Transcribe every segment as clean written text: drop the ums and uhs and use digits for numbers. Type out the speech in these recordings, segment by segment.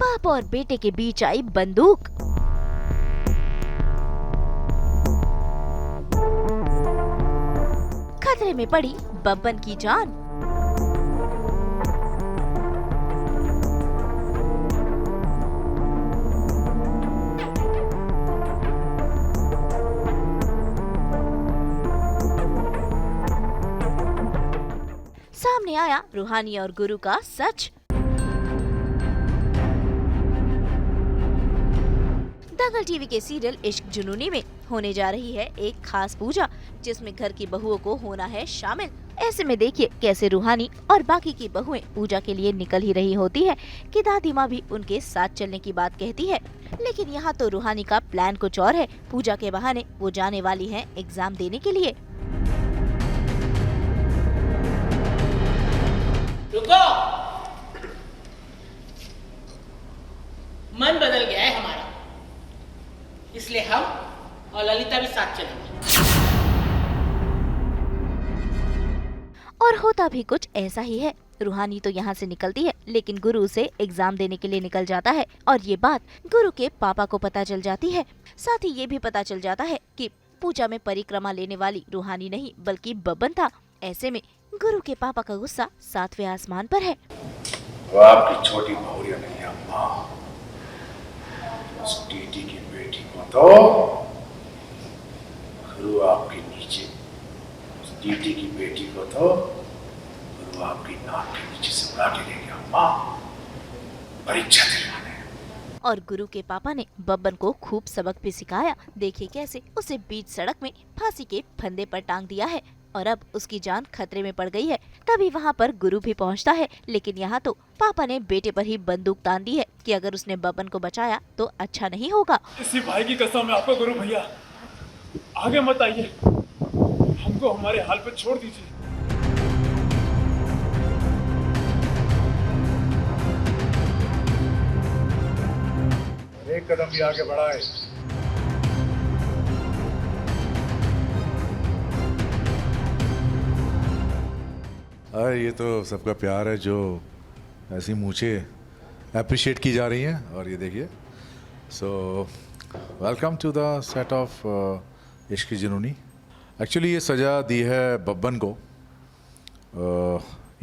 बाप और बेटे के बीच आई बंदूक। खतरे में पड़ी बब्बन की जान। सामने आया रूहानी और गुरु का सच। दंगल टीवी के सीरियल इश्क जुनूनी में होने जा रही है एक खास पूजा, जिसमें घर की बहुओं को होना है शामिल। ऐसे में देखिए कैसे रूहानी और बाकी की बहुएं पूजा के लिए निकल ही रही होती है कि दादी माँ भी उनके साथ चलने की बात कहती है। लेकिन यहाँ तो रूहानी का प्लान कुछ और है। पूजा के बहाने वो जाने वाली है एग्जाम देने के लिए। रुको, मन बदल गया है हमारा, इसलिए हम और ललिता भी साथ चलेंगे। और होता भी कुछ ऐसा ही है। रूहानी तो यहाँ से निकलती है, लेकिन गुरु से एग्जाम देने के लिए निकल जाता है और ये बात गुरु के पापा को पता चल जाती है। साथ ही ये भी पता चल जाता है कि पूजा में परिक्रमा लेने वाली रूहानी नहीं बल्कि बब्बन था। ऐसे में गुरु के पापा का गुस्सा 7वें आसमान पर है। वो आपकी छोटी बहुरिया नहीं अम्मा, उस टीटी की बेटी को तो गुरु आपके नीचे, उस टीटी की बेटी को तो गुरु आपकी नाक के नीचे से उड़ा के ले गया अम्मा, परीक्षा दिलवाने। और गुरु के पापा ने बब्बन को खूब सबक भी सिखाया। देखिए कैसे उसे बीच सड़क में फांसी के फंदे पर टांग दिया है और अब उसकी जान खतरे में पड़ गई है। तभी वहाँ पर गुरु भी पहुँचता है, लेकिन यहाँ तो पापा ने बेटे पर ही बंदूक तान दी है कि अगर उसने बब्बन को बचाया तो अच्छा नहीं होगा। इसी भाई की कसम है आपका गुरु भैया, आगे मत आइए, हमको हमारे हाल पे छोड़ दीजिए। एक कदम भी आगे बढ़ाए। अरे ये तो सबका प्यार है जो ऐसी मूछे अप्रिशिएट की जा रही हैं। और ये देखिए, so welcome to the set of Ishq Junooni. Actually ये सज़ा दी है बब्बन को।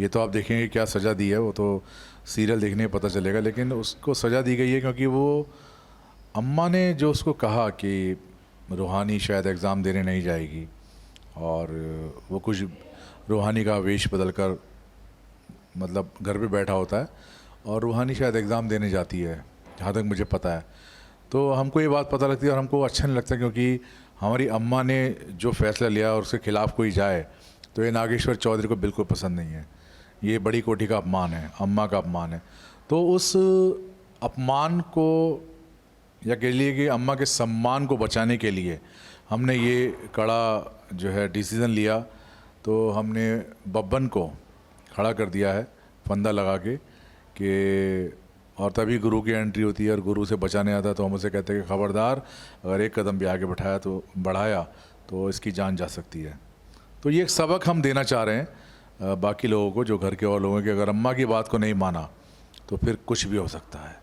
ये तो आप देखेंगे क्या सज़ा दी है, वो तो सीरियल देखने में पता चलेगा। लेकिन उसको सज़ा दी गई है क्योंकि वो अम्मा ने जो उसको कहा कि रूहानी शायद एग्ज़ाम देने नहीं जाएगी, और वो कुछ रूहानी का वेश बदलकर मतलब घर पे बैठा होता है और रूहानी शायद एग्ज़ाम देने जाती है, जहाँ तक मुझे पता है। तो हमको ये बात पता लगती है और हमको अच्छा नहीं लगता, क्योंकि हमारी अम्मा ने जो फ़ैसला लिया और उसके ख़िलाफ़ कोई जाए तो ये नागेश्वर चौधरी को बिल्कुल पसंद नहीं है। ये बड़ी कोठी का अपमान है, अम्मा का अपमान है। तो उस अपमान को, या कह लिए कि अम्मा के सम्मान को बचाने के लिए हमने ये कड़ा जो है डिसीज़न लिया। तो हमने बब्बन को खड़ा कर दिया है फंदा लगा के और तभी गुरु की एंट्री होती है और गुरु से बचाने आता है। तो हम उसे कहते हैं कि खबरदार, अगर एक कदम भी आगे बढ़ाया तो इसकी जान जा सकती है। तो ये एक सबक हम देना चाह रहे हैं बाकी लोगों को, जो घर के और लोगों की, अगर अम्मा की बात को नहीं माना तो फिर कुछ भी हो सकता है।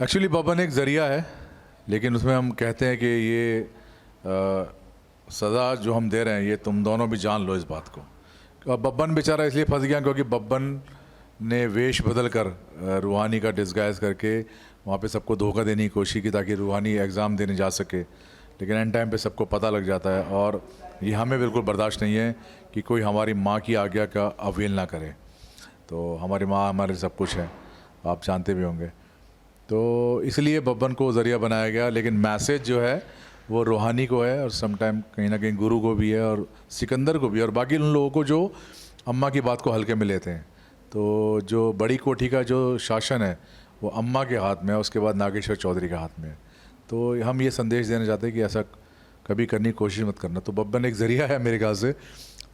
एक्चुअली बब्बन एक ज़रिया है, लेकिन उसमें हम कहते हैं कि ये सज़ा जो हम दे रहे हैं ये तुम दोनों भी जान लो इस बात को। अब बब्बन बेचारा इसलिए फंस गया क्योंकि बब्बन ने वेश बदल कर रूहानी का डिस्गाइज करके वहाँ पे सबको धोखा देने की कोशिश की ताकि रूहानी एग्ज़ाम देने जा सके। लेकिन एंड टाइम पे सबको पता लग जाता है और ये हमें बिल्कुल बर्दाश्त नहीं है कि कोई हमारी माँ की आज्ञा का अवहेलना ना करे। तो हमारी माँ हमारे सब कुछ है, आप जानते भी होंगे। तो इसलिए बब्बन को ज़रिया बनाया गया, लेकिन मैसेज जो है वो रूहानी को है और समटाइम कहीं ना कहीं गुरु को भी है और सिकंदर को भी और बाकी उन लोगों को जो अम्मा की बात को हल्के में लेते हैं। तो जो बड़ी कोठी का जो शासन है वो अम्मा के हाथ में है, उसके बाद नागेश्वर चौधरी के हाथ में है। तो हम ये संदेश देना चाहते हैं कि ऐसा कभी करने की कोशिश मत करना। तो बब्बन एक ज़रिया है मेरे ख्याल से,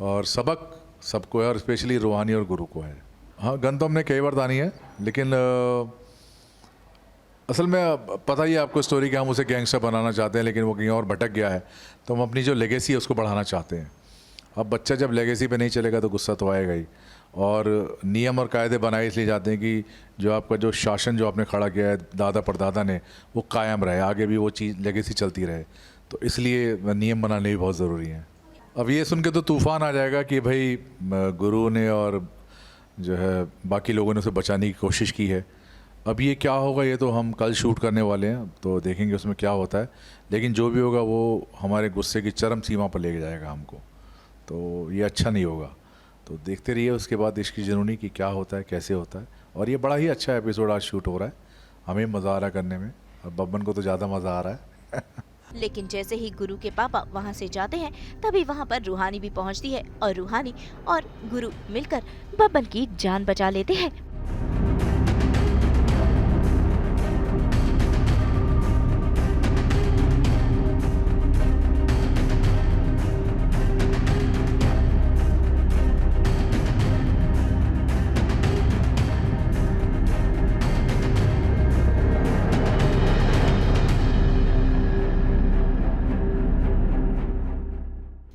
और सबक सबको है और स्पेशली रूहानी और गुरु को है। हाँ, गन तो हमने कई बार तानी है, लेकिन असल में पता ही है आपको स्टोरी कि हम उसे गैंगस्टर बनाना चाहते हैं, लेकिन वो कहीं और भटक गया है। तो हम अपनी जो लेगेसी है उसको बढ़ाना चाहते हैं। अब बच्चा जब लेगेसी पे नहीं चलेगा तो गुस्सा तो आएगा ही, और नियम और कायदे बनाए इसलिए जाते हैं कि जो आपका जो शासन जो आपने खड़ा किया है दादा परदादा ने, वो कायम रहे, आगे भी वो चीज़ लेगेसी चलती रहे। तो इसलिए नियम बनाने भी बहुत ज़रूरी हैं। अब ये सुन के तो तूफ़ान आ जाएगा कि भाई गुरु ने और जो है बाकी लोगों ने उसे बचाने की कोशिश की है। अब ये क्या होगा ये तो हम कल शूट करने वाले हैं, तो देखेंगे उसमें क्या होता है। लेकिन जो भी होगा वो हमारे गुस्से की चरम सीमा पर लेके जाएगा हमको, तो ये अच्छा नहीं होगा। तो देखते रहिए उसके बाद इश्क की जुनूनी की क्या होता है, कैसे होता है। और ये बड़ा ही अच्छा एपिसोड आज शूट हो रहा है, हमें मज़ा आ रहा है करने में, और बब्बन को तो ज़्यादा मज़ा आ रहा है। लेकिन जैसे ही गुरु के पापा वहां से जाते हैं तभी वहां पर रूहानी भी पहुंचती है और रूहानी और गुरु मिलकर बब्बन की जान बचा लेते हैं।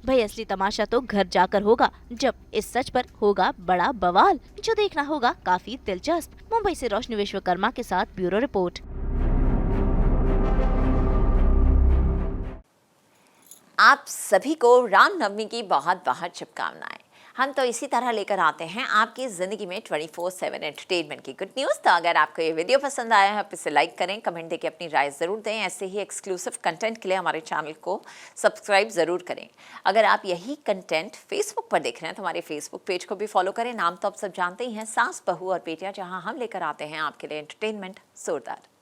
भाई असली तमाशा तो घर जाकर होगा, जब इस सच पर होगा बड़ा बवाल, जो देखना होगा काफी दिलचस्प। मुंबई से रोशनी विश्वकर्मा के साथ ब्यूरो रिपोर्ट। आप सभी को रामनवमी की बहुत बहुत शुभकामनाएं। हम तो इसी तरह लेकर आते हैं आपकी ज़िंदगी में 24/7 एंटरटेनमेंट की गुड न्यूज़। तो अगर आपको ये वीडियो पसंद आया है आप इसे लाइक करें, कमेंट देके अपनी राय ज़रूर दें। ऐसे ही एक्सक्लूसिव कंटेंट के लिए हमारे चैनल को सब्सक्राइब ज़रूर करें। अगर आप यही कंटेंट फेसबुक पर देख रहे हैं तो हमारे फेसबुक पेज को भी फॉलो करें। नाम तो आप सब जानते ही हैं, सास बहू और बेटियाँ, जहाँ हम लेकर आते हैं आपके लिए एंटरटेनमेंट जोरदार।